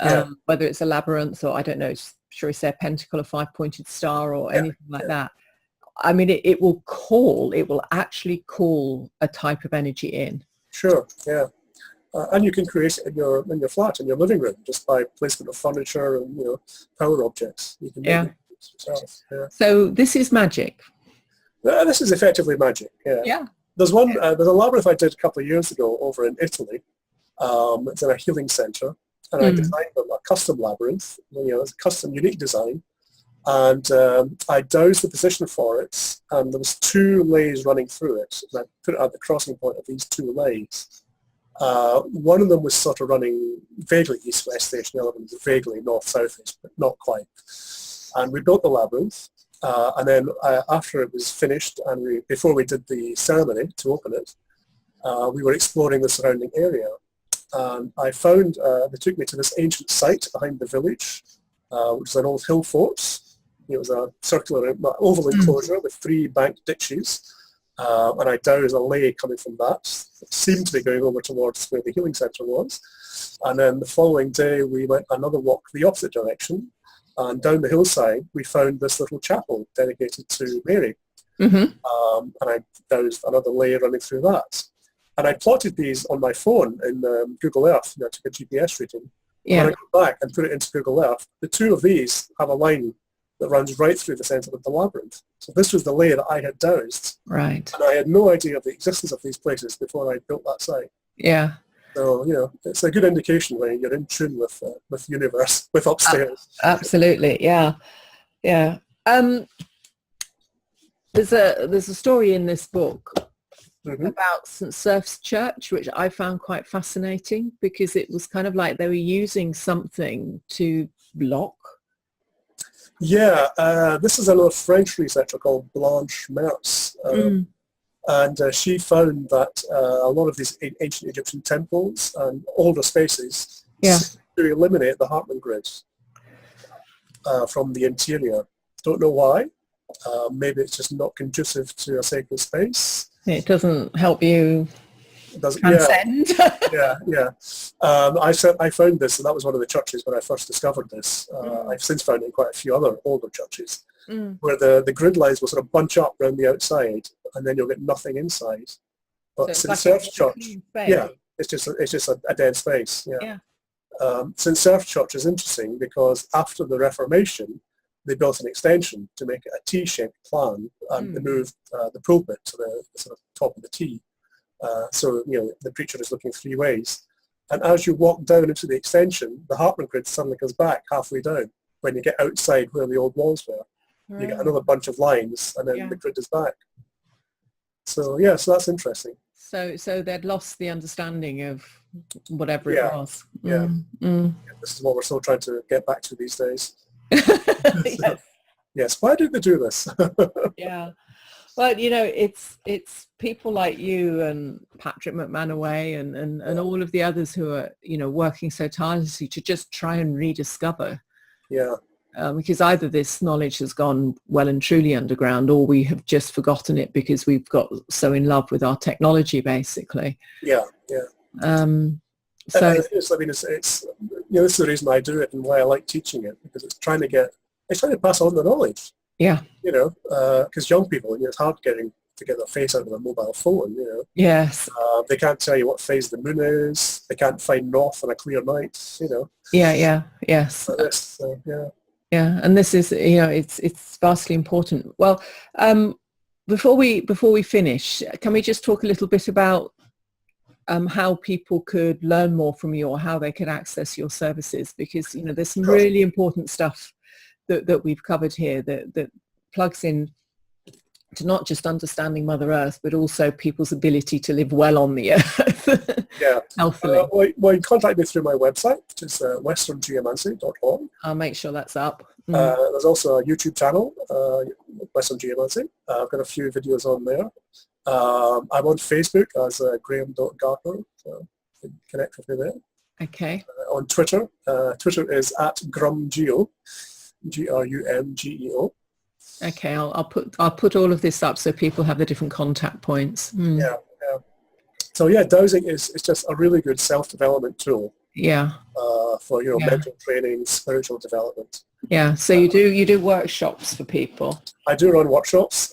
Yeah, whether it's a labyrinth or, I don't know, shall we say a pentacle, a five-pointed star, or yeah, anything like yeah. that. I mean, it will actually call a type of energy in. Sure, yeah. And you can create it in your flat, in your living room, just by placement of furniture and power objects. You can make Yeah. it yourself. Yeah. So this is magic. This is effectively magic. Yeah. Yeah. There's one. There's a labyrinth I did a couple of years ago over in Italy. It's in a healing centre, and I Mm. designed them a custom labyrinth. It's a custom, unique design, and I dowsed the position for it, and there was two lays running through it, and I put it at the crossing point of these two lays. One of them was sort of running vaguely east-west station, the other one was vaguely north-south-east, but not quite. And we built the labyrinth, and then after it was finished, and before we did the ceremony to open it, we were exploring the surrounding area. And I found, they took me to this ancient site behind the village, which is an old hill fort. It was a circular oval enclosure with 3 banked ditches. And I dowsed a lay coming from that. It seemed to be going over towards where the healing centre was. And then the following day we went another walk the opposite direction. And down the hillside we found this little chapel dedicated to Mary. Mm-hmm. And I dowsed another lay running through that. And I plotted these on my phone in Google Earth. I took a GPS reading. Yeah. When I go back and put it into Google Earth, the two of these have a line that runs right through the centre of the labyrinth. So this was the layer that I had dowsed. Right. And I had no idea of the existence of these places before I built that site. Yeah. So, it's a good indication when you're in tune with the universe, with upstairs. Absolutely. Yeah. Yeah. There's a story in this book about St. Surf's Church, which I found quite fascinating, because it was kind of like they were using something to block. Yeah, this is another French researcher called Blanche Mertz, and she found that a lot of these ancient Egyptian temples and older spaces seem to eliminate the Hartmann grid from the interior. Don't know why. Maybe it's just not conducive to a sacred space. It doesn't help you transcend. Yeah. I found this, and that was one of the churches when I first discovered this. I've since found it in quite a few other older churches, where the grid lines will sort of bunch up around the outside, and then you'll get nothing inside. But So St. Surf's Church, it's just a dead space. St. Surf's Church is interesting because after the Reformation, they built an extension to make it a T-shaped plan, and they moved the pulpit to the sort of top of the T. So the preacher is looking 3 ways. And as you walk down into the extension, the Hartmann grid suddenly goes back halfway down. When you get outside where the old walls were, you get another bunch of lines, and then the grid is back. So so that's interesting. So they'd lost the understanding of whatever it was. This is what we're still trying to get back to these days. Yes. Yes. Why did they do this? Yeah. Well, it's people like you and Patrick McManaway and all of the others who are, working so tirelessly to just try and rediscover. Yeah. Because either this knowledge has gone well and truly underground, or we have just forgotten it because we've got so in love with our technology, basically. Yeah. So it's this is the reason I do it and why I like teaching it, because it's trying to pass on the knowledge. Yeah. Because young people, it's hard to get their face out of a mobile phone. Yes. They can't tell you what phase the moon is. They can't find north on a clear night. Yeah. Yes. Yeah, and this is, it's vastly important. Well, before we finish, can we just talk a little bit about how people could learn more from you, or how they could access your services? Because there's some really important stuff that we've covered here that plugs in to not just understanding Mother Earth, but also people's ability to live well on the earth. Healthily. Well, you can contact me through my website, which is westerngeomancy.org. I'll make sure that's up. There's also a YouTube channel, Western Geomancy. I've got a few videos on there. I'm on Facebook as Grahame.Gardner, so you can connect with me there. Okay. On Twitter, Twitter is @GrumGeo, GRUMGEO. Okay, I'll put all of this up so people have the different contact points. Yeah, yeah. So yeah, dowsing is just a really good self-development tool. Yeah. For Yeah. mental training, spiritual development. Yeah. So you do workshops for people. I do run workshops,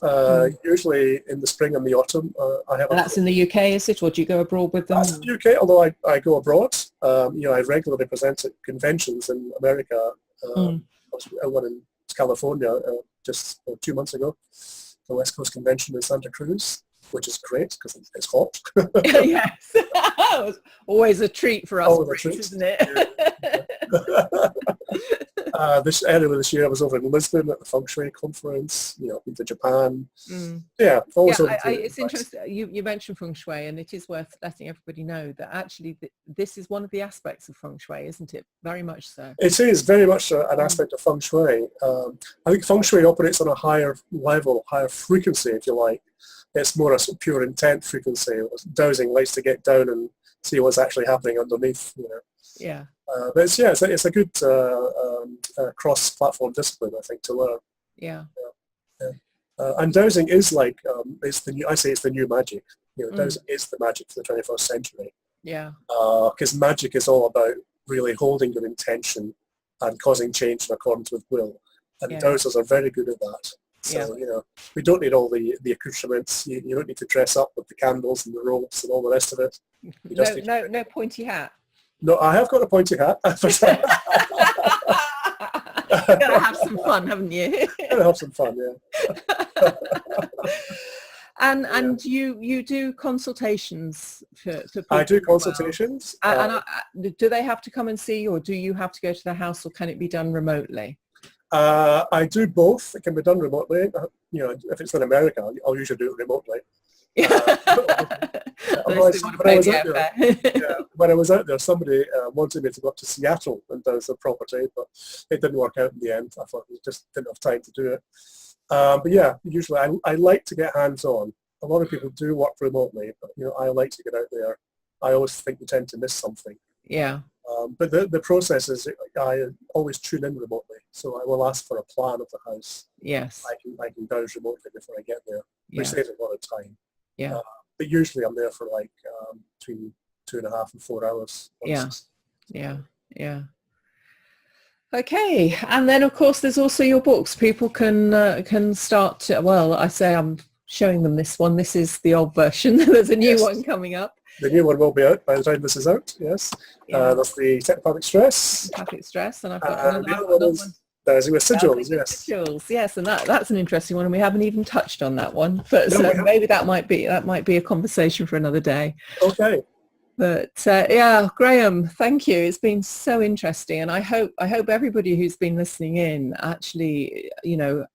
usually in the spring and the autumn. I have. And that's in the UK, is it, or do you go abroad with them? That's the UK, although I go abroad. I regularly present at conventions in America. I was at one in California just 2 months ago, the West Coast Convention in Santa Cruz, which is great because it's hot. Yes. Always a treat for us Brits, isn't it? Yeah. Earlier this year I was over in Lisbon at the Feng Shui conference, been to Japan. Yeah, always it's interesting. You mentioned Feng Shui, and it is worth letting everybody know that actually this is one of the aspects of Feng Shui, isn't it? Very much so. It is very much an aspect of Feng Shui. I think Feng Shui operates on a higher level, higher frequency, if you like. It's more a sort of pure intent frequency. Dowsing likes to get down and see what's actually happening underneath. Yeah. But it's a good cross-platform discipline, I think, to learn. Yeah. And dowsing is like it's the new magic. Dowsing is the magic for the 21st century. Yeah. Because magic is all about really holding your intention and causing change in accordance with will. And dowsers are very good at that. So, we don't need all the accoutrements. You don't need to dress up with the candles and the ropes and all the rest of it. No pointy hat. No, I have got a pointy hat. You've got to have some fun, haven't you? Got to have some fun, yeah. And you do consultations for people? I do consultations. Well. Do they have to come and see you, or do you have to go to their house, or can it be done remotely? I do both. It can be done remotely. If it's in America, I'll usually do it remotely. When I was out there, somebody wanted me to go up to Seattle and douse their property, but it didn't work out in the end. I thought we just didn't have time to do it. But yeah, usually I like to get hands-on. A lot of people do work remotely, but I like to get out there. I always think you tend to miss something. Yeah. But the process is I always tune in remotely, so I will ask for a plan of the house. Yes. I can dowse remotely before I get there, which saves a lot of time. Yeah. But usually I'm there for like between 2.5 and 4 hours. Yeah. Okay, and then of course there's also your books. People can start to, I'm showing them this one. This is the old version. There's a new one coming up. The new one will be out by the time this is out, yes. That's the Technopathic Stress. Technopathic Stress, and I've got another one. Dowsing with sigils, yes. Sigils, yes, and that's an interesting one, and we haven't even touched on that one. But maybe that might be a conversation for another day. Okay. But Grahame, thank you. It's been so interesting, and I hope everybody who's been listening in actually,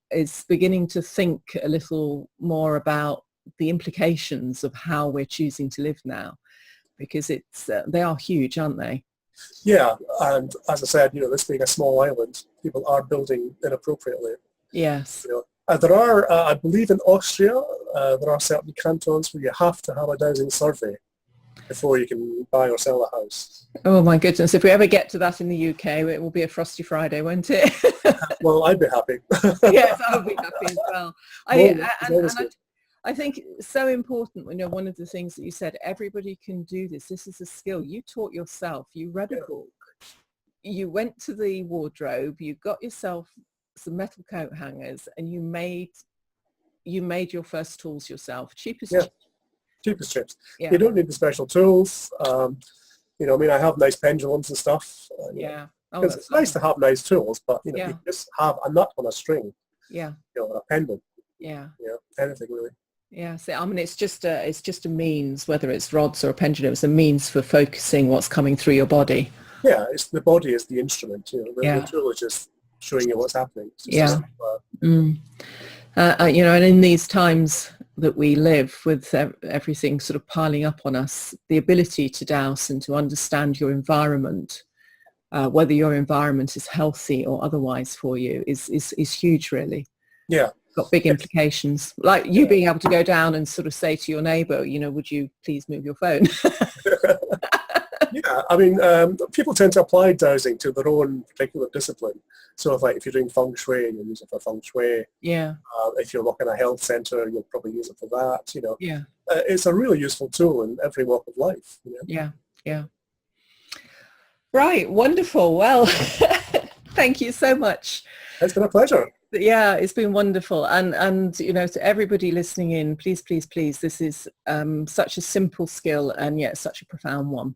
is beginning to think a little more about the implications of how we're choosing to live now, because they are huge, aren't they? Yeah, and as I said, this being a small island, people are building inappropriately. Yes. There are, I believe in Austria, there are certain cantons where you have to have a dowsing survey before you can buy or sell a house. Oh my goodness, if we ever get to that in the UK, it will be a frosty Friday, won't it? Well, I'd be happy. Yes, I would be happy as well. I think it's so important, one of the things that you said, everybody can do this. This is a skill. You taught yourself. You read a book. You went to the wardrobe. You got yourself some metal coat hangers, and you made your first tools yourself. Cheapest chips. Yeah. You don't need the special tools. I have nice pendulums and stuff. It's nice to have nice tools, but you just have a nut on a string. Yeah. Or a pendant. Yeah. Anything really. Yeah, so it's just a means, whether it's rods or a pendulum, it's a means for focusing what's coming through your body. Yeah, the body is the instrument. The tool is just showing you what's happening. And in these times that we live, with everything sort of piling up on us, the ability to dowse and to understand your environment, whether your environment is healthy or otherwise for you, is huge, really. Yeah. Got big implications, like you being able to go down and sort of say to your neighbour, would you please move your phone? Yeah, I mean, people tend to apply dowsing to their own particular discipline. So if you're doing feng shui, you'll use it for feng shui. Yeah, If you're working in a health centre, you'll probably use it for that. yeah, It's a really useful tool in every walk of life. yeah, yeah. Right, wonderful. Well, thank you so much. It's been a pleasure. Yeah, it's been wonderful. And to everybody listening in, please, please, please, this is such a simple skill and yet such a profound one.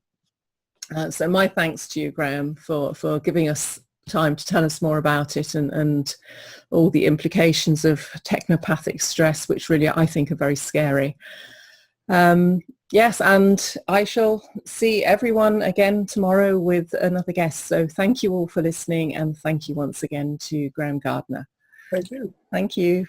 So my thanks to you, Grahame, for giving us time to tell us more about it and all the implications of technopathic stress, which really I think are very scary. Yes, and I shall see everyone again tomorrow with another guest. So thank you all for listening, and thank you once again to Grahame Gardner. Thank you. Thank you.